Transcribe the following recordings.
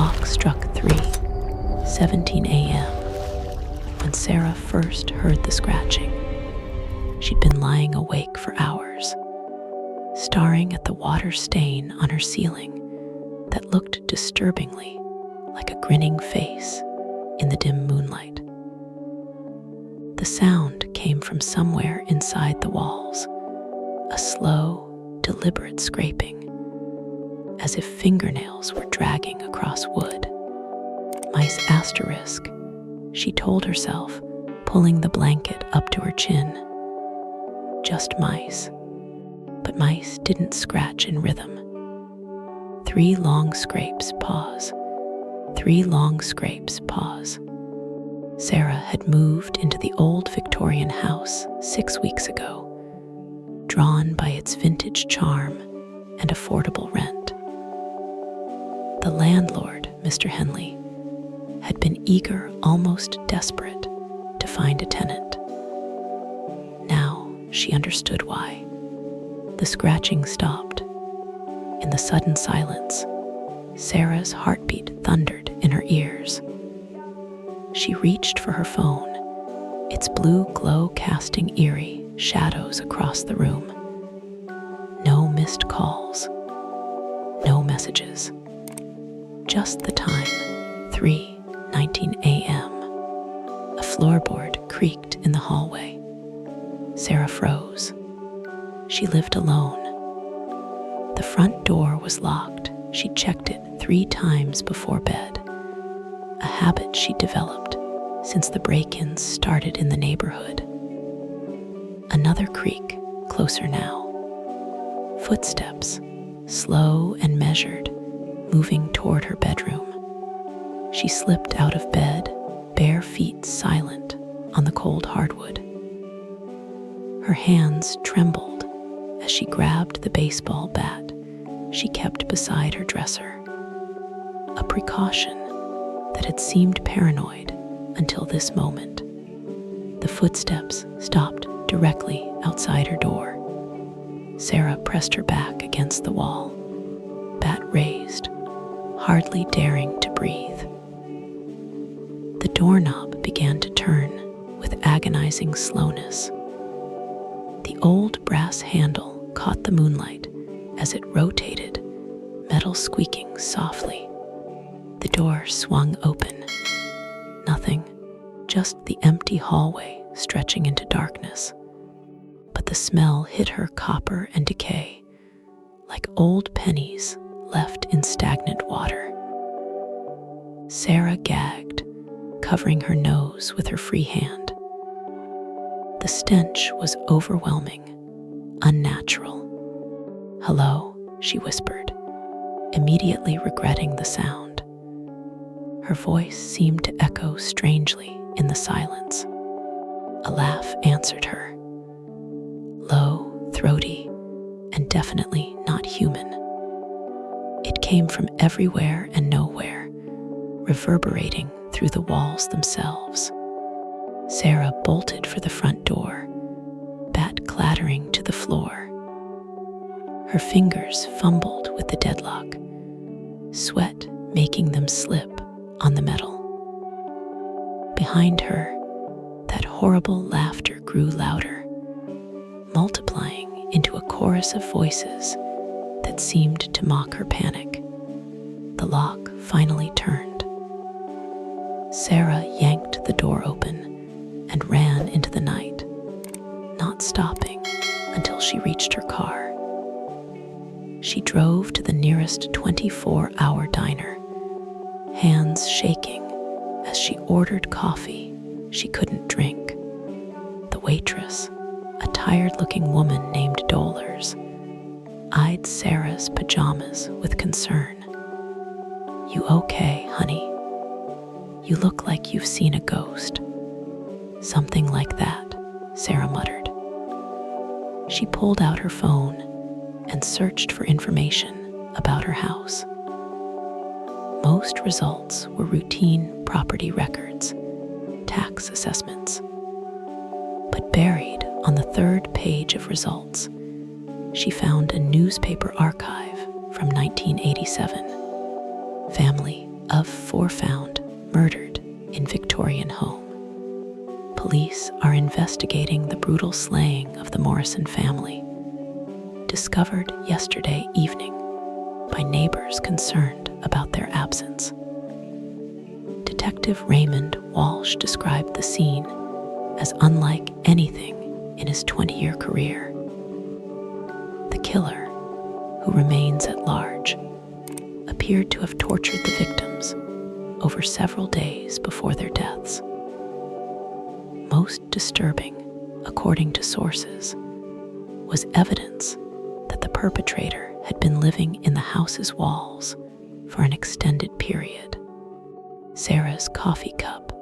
clock struck 3:17 a.m. when Sarah first heard the scratching. She'd been lying awake for hours, staring at the water stain on her ceiling that looked disturbingly like a grinning face in the dim moonlight. The sound came from somewhere inside the walls, a slow, deliberate scraping, as if fingernails were dragging across wood. Mice asterisk, she told herself, pulling the blanket up to her chin. Just mice. But mice didn't scratch in rhythm. 3 long scrapes, pause. 3 long scrapes, pause. Sarah had moved into the old Victorian house 6 weeks ago, drawn by its vintage charm and affordable rent. The landlord, Mr. Henley, had been eager, almost desperate, to find a tenant. Now she understood why. The scratching stopped. In the sudden silence, Sarah's heartbeat thundered in her ears. She reached for her phone, its blue glow casting eerie shadows across the room. No missed calls, no messages. Just the time, 3:19 a.m. A floorboard creaked in the hallway. Sarah froze. She lived alone. The front door was locked. She checked it 3 times before bed, a habit she developed since the break-ins started in the neighborhood. Another creak, closer now. Footsteps, slow and measured, moving toward her bedroom. She slipped out of bed, bare feet silent on the cold hardwood. Her hands trembled as she grabbed the baseball bat she kept beside her dresser. A precaution that had seemed paranoid until this moment. The footsteps stopped directly outside her door. Sarah pressed her back against the wall, bat raised, hardly daring to breathe. The doorknob began to turn with agonizing slowness. The old brass handle caught the moonlight as it rotated, metal squeaking softly. The door swung open. Nothing, just the empty hallway stretching into darkness. But the smell hit her copper and decay, like old pennies left in stagnant water. Sarah gagged, covering her nose with her free hand. The stench was overwhelming, unnatural. "Hello," she whispered, immediately regretting the sound. Her voice seemed to echo strangely in the silence. A laugh answered her, low, throaty, and definitely not human. It came from everywhere and nowhere, reverberating through the walls themselves. Sarah bolted for the front door, bat clattering to the floor. Her fingers fumbled with the deadlock, sweat making them slip on the metal. Behind her, that horrible laughter grew louder, multiplying into a chorus of voices that seemed to mock her panic. The lock finally turned. Sarah yanked the door open and ran into the night, not stopping until she reached her car. She drove to the nearest 24-hour diner, hands shaking as she ordered coffee she couldn't drink. The waitress, a tired-looking woman named Dolers, eyed Sarah's pajamas with concern. "You okay, honey? You look like you've seen a ghost." "Something like that," Sarah muttered. She pulled out her phone and searched for information about her house. Most results were routine property records, tax assessments. But buried on the 3rd page of results, she found a newspaper archive from 1987. Family of 4 found murdered in Victorian home. Police are investigating the brutal slaying of the Morrison family, discovered yesterday evening by neighbors concerned about their absence. Detective Raymond Walsh described the scene as unlike anything in his 20-year career. The killer, who remains at large, appeared to have tortured the victims over several days before their deaths. Most disturbing, according to sources, was evidence that the perpetrator had been living in the house's walls for an extended period. Sarah's coffee cup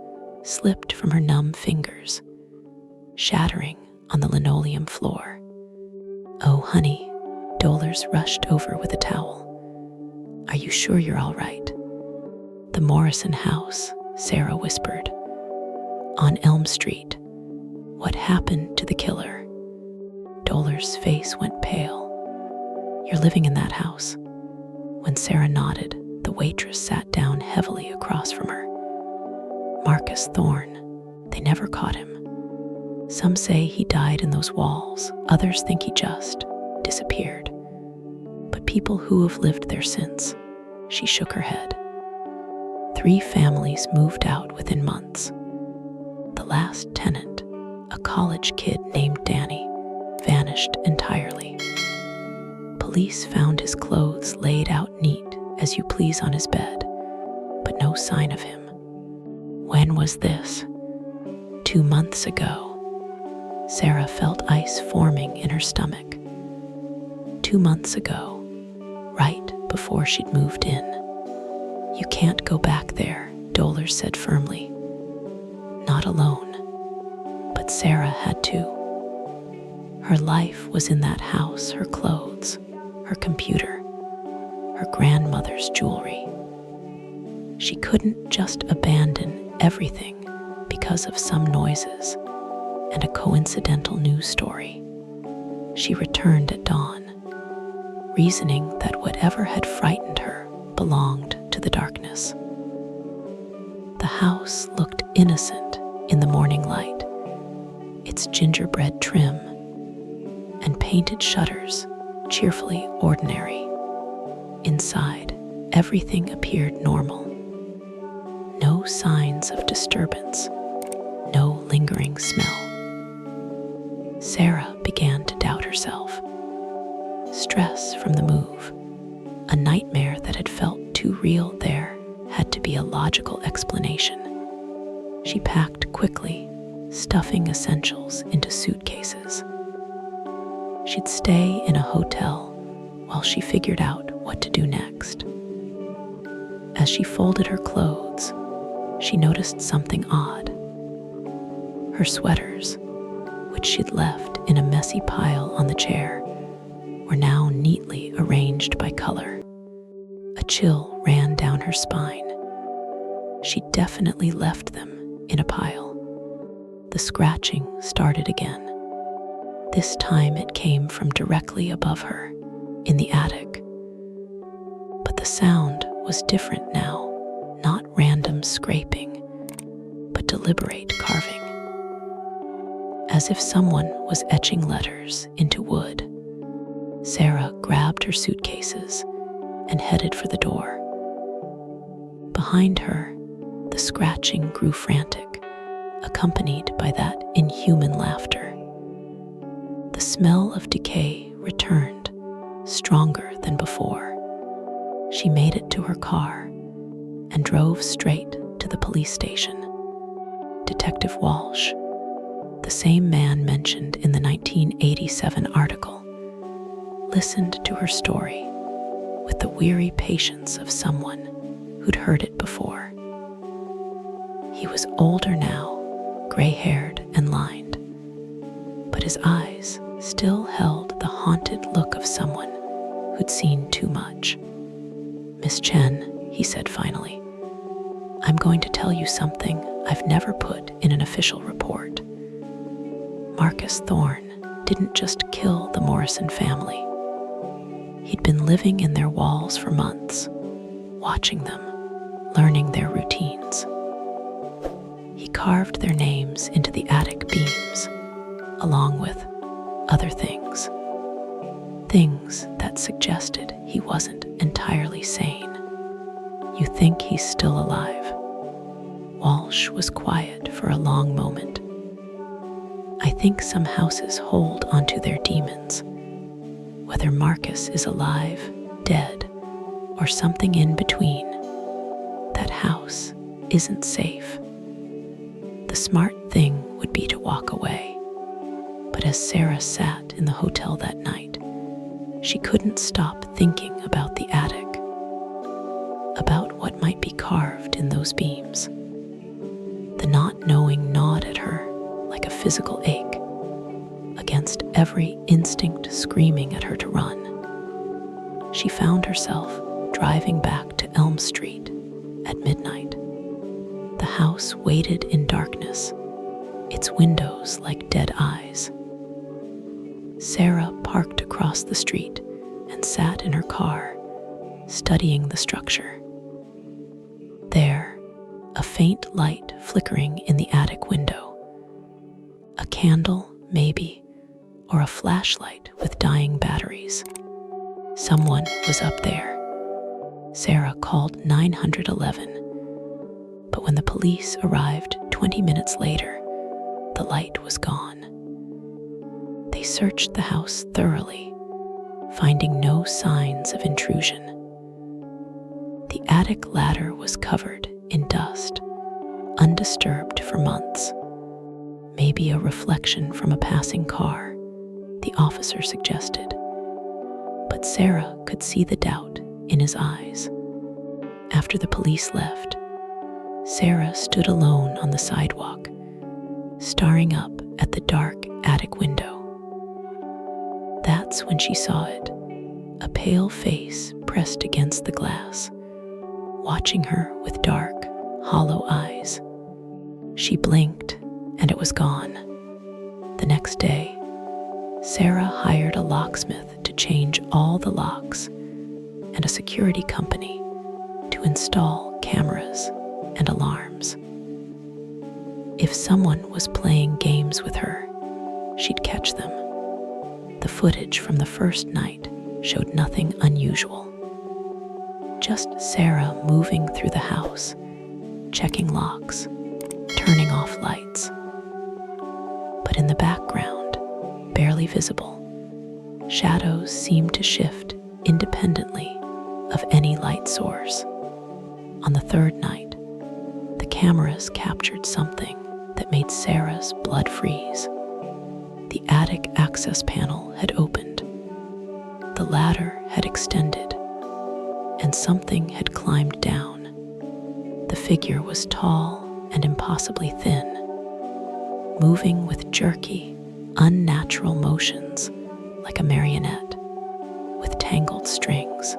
slipped from her numb fingers, shattering on the linoleum floor. "Oh, honey," Dolores rushed over with a towel. "Are you sure you're all right?" "The Morrison house," Sarah whispered. "On Elm Street. What happened to the killer?" Dolores' face went pale. "You're living in that house?" When Sarah nodded, the waitress sat down heavily across from her. "Marcus Thorne. They never caught him. Some say he died in those walls. Others think he just disappeared. But people who have lived there since," she shook her head. 3 families moved out within months. The last tenant, a college kid named Danny, vanished entirely. Police found his clothes laid out neat as you please on his bed, but no sign of him. When was this? 2 months ago. Sarah felt ice forming in her stomach. 2 months ago, right before she'd moved in. "You can't go back there," Dolores said firmly. "Not alone." But Sarah had to. Her life was in that house, her clothes, her computer, her grandmother's jewelry. She couldn't just abandon everything because of some noises and a coincidental news story. She returned at dawn, reasoning that whatever had frightened her belonged to the darkness. The house looked innocent in the morning light, its gingerbread trim and painted shutters cheerfully ordinary. Inside, everything appeared normal. No signs of disturbance, no lingering smell. Sarah began to doubt herself. Stress from the move, a nightmare that had felt too real there, had to be a logical explanation. She packed quickly, stuffing essentials into suitcases. She'd stay in a hotel while she figured out what to do next. As she folded her clothes, she noticed something odd. Her sweaters, which she'd left in a messy pile on the chair, were now neatly arranged by color. A chill ran down her spine. She'd definitely left them in a pile. The scratching started again. This time it came from directly above her, in the attic. But the sound was different now, not random scraping, but deliberate carving. As if someone was etching letters into wood. Sarah grabbed her suitcases and headed for the door. Behind her, the scratching grew frantic, accompanied by that inhuman laughter. The smell of decay returned, stronger than before. She made it to her car and drove straight to the police station. Detective Walsh, the same man mentioned in the 1987 article, listened to her story with the weary patience of someone who'd heard it before. He was older now, gray-haired and lined, but his eyes still held the haunted look of someone who'd seen too much. "Miss Chen," he said finally, "I'm going to tell you something I've never put in an official report. Marcus Thorne didn't just kill the Morrison family. He'd been living in their walls for months, watching them, learning carved their names into the attic beams, along with other things. Things that suggested he wasn't entirely sane. "You think he's still alive?" Walsh was quiet for a long moment. "I think some houses hold onto their demons. Whether Marcus is alive, dead, or something in between, that house isn't safe. The smart thing would be to walk away." But as Sarah sat in the hotel that night, she couldn't stop thinking about the attic, about what might be carved in those beams. The not knowing gnawed at her like a physical ache, against every instinct screaming at her to run. She found herself driving back to Elm Street at midnight. The house waited in darkness, its windows like dead eyes. Sarah parked across the street and sat in her car, studying the structure. There, a faint light flickering in the attic window. A candle, maybe, or a flashlight with dying batteries. Someone was up there. Sarah called 911, but when the police arrived 20 minutes later, the light was gone. They searched the house thoroughly, finding no signs of intrusion. The attic ladder was covered in dust, undisturbed for months. Maybe a reflection from a passing car, the officer suggested. But Sarah could see the doubt in his eyes. After the police left, Sarah stood alone on the sidewalk, staring up at the dark attic window. That's when she saw it, a pale face pressed against the glass, watching her with dark, hollow eyes. She blinked, and it was gone. The next day, Sarah hired a locksmith to change all the locks and a security company to install cameras and alarms. If someone was playing games with her, she'd catch them. The footage from the first night showed nothing unusual. Just Sarah moving through the house, checking locks, turning off lights. But in the background, barely visible, shadows seemed to shift independently of any light source. On the third night, the cameras captured something that made Sarah's blood freeze. The attic access panel had opened. The ladder had extended, and something had climbed down. The figure was tall and impossibly thin, moving with jerky, unnatural motions like a marionette with tangled strings.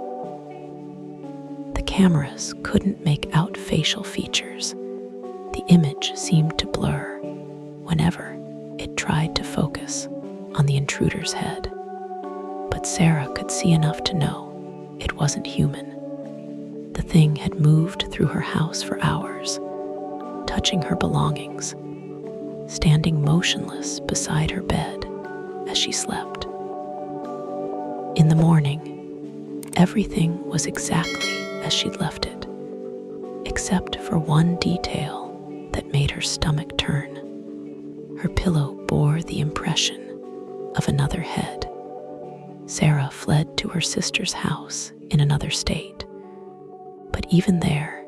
The cameras couldn't make out facial features. The image seemed to blur whenever it tried to focus on the intruder's head. But Sarah could see enough to know it wasn't human. The thing had moved through her house for hours, touching her belongings, standing motionless beside her bed as she slept. In the morning, everything was exactly as she'd left it, except for one detail that made her stomach turn. Her pillow bore the impression of another head. Sarah fled to her sister's house in another state, but even there,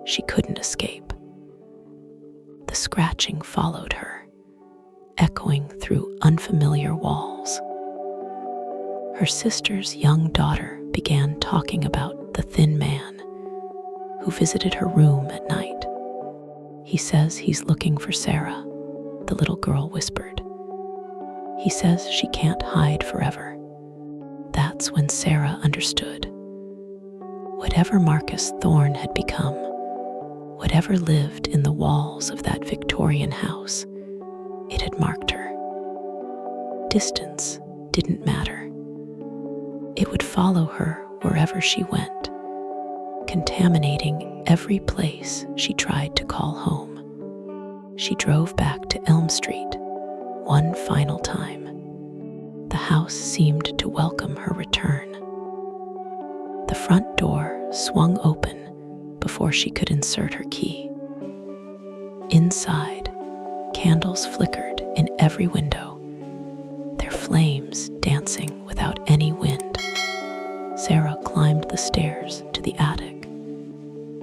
she couldn't escape. The scratching followed her, echoing through unfamiliar walls. Her sister's young daughter began talking about the thin man who visited her room at night. "He says he's looking for Sarah," the little girl whispered. "He says she can't hide forever." That's when Sarah understood. Whatever Marcus Thorne had become, whatever lived in the walls of that Victorian house, it had marked her. Distance didn't matter. It would follow her wherever she went, contaminating every place she tried to call home. she drove back to Elm Street one final time. The house seemed to welcome her return. The front door swung open before she could insert her key. Inside, candles flickered in every window, their flames dancing without any wind. Sarah climbed the stairs to the attic.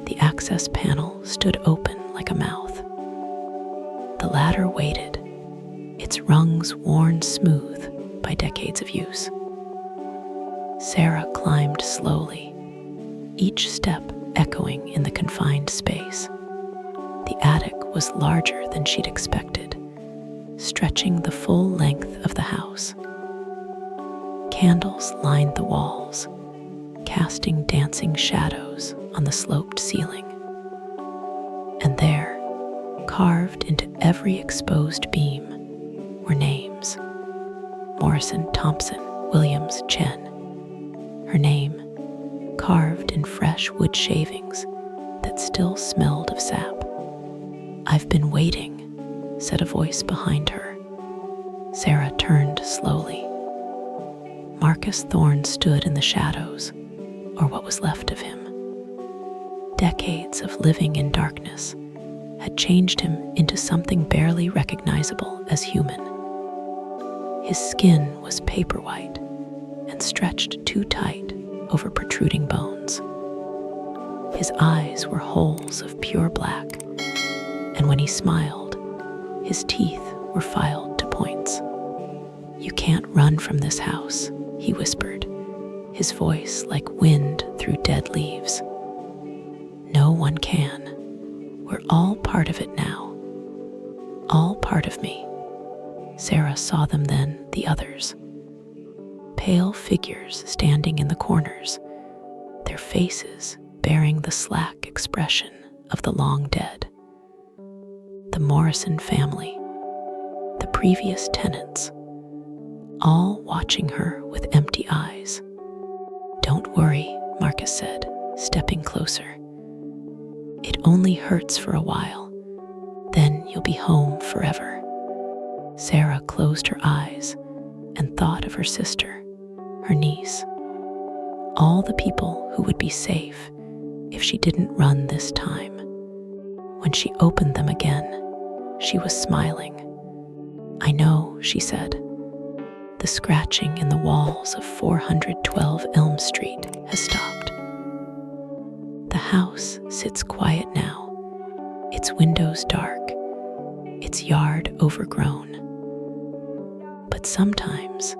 The access panel stood open like a mouth. The ladder waited, its rungs worn smooth by decades of use. Sarah climbed slowly, each step echoing in the confined space. The attic was larger than she'd expected, stretching the full length of the house. Candles lined the walls, casting dancing shadows on the sloped ceiling. And there, carved into every exposed beam, were names. Morrison, Thompson, Williams, Chen. Her name, carved in fresh wood shavings that still smelled of sap. "I've been waiting," said a voice behind her. Sarah turned slowly. Marcus Thorne stood in the shadows, or what was left of him. Decades of living in darkness had changed him into something barely recognizable as human. His skin was paper white and stretched too tight over protruding bones. His eyes were holes of pure black, and when he smiled, his teeth were filed to points. "You can't run from this house," he whispered, his voice like wind through dead leaves. "No one can. We're all part of it now. All part of me." Sarah saw them then, the others. Pale figures standing in the corners, their faces bearing the slack expression of the long dead. The Morrison family, the previous tenants, all watching her with empty eyes. "Don't worry," Marcus said, stepping closer. "It only hurts for a while. Then you'll be home forever." Sarah closed her eyes and thought of her sister, her niece, all the people who would be safe if she didn't run this time. When she opened them again, she was smiling. "I know," she said. "The scratching in the walls of 412 Elm Street has stopped. The house sits quiet now, its windows dark, its yard overgrown. But sometimes,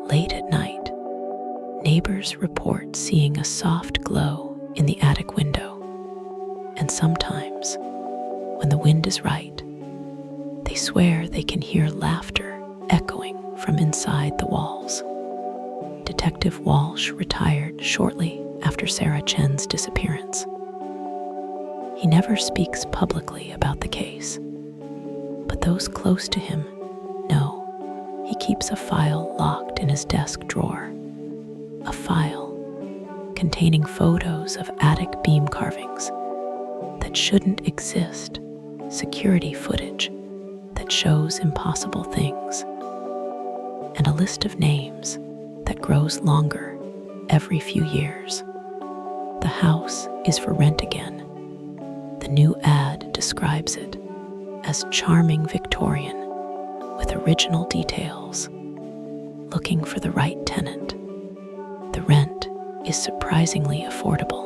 late at night, neighbors report seeing a soft glow in the attic window. And sometimes, when the wind is right, they swear they can hear laughter echoing from inside the walls." Detective Walsh retired shortly after Sarah Chen's disappearance. He never speaks publicly about the case, but those close to him know. He keeps a file locked in his desk drawer, a file containing photos of attic beam carvings that shouldn't exist, security footage that shows impossible things, and a list of names that grows longer every few years. The house is for rent again. The new ad describes it as charming Victorian with original details, looking for the right tenant. The rent is surprisingly affordable.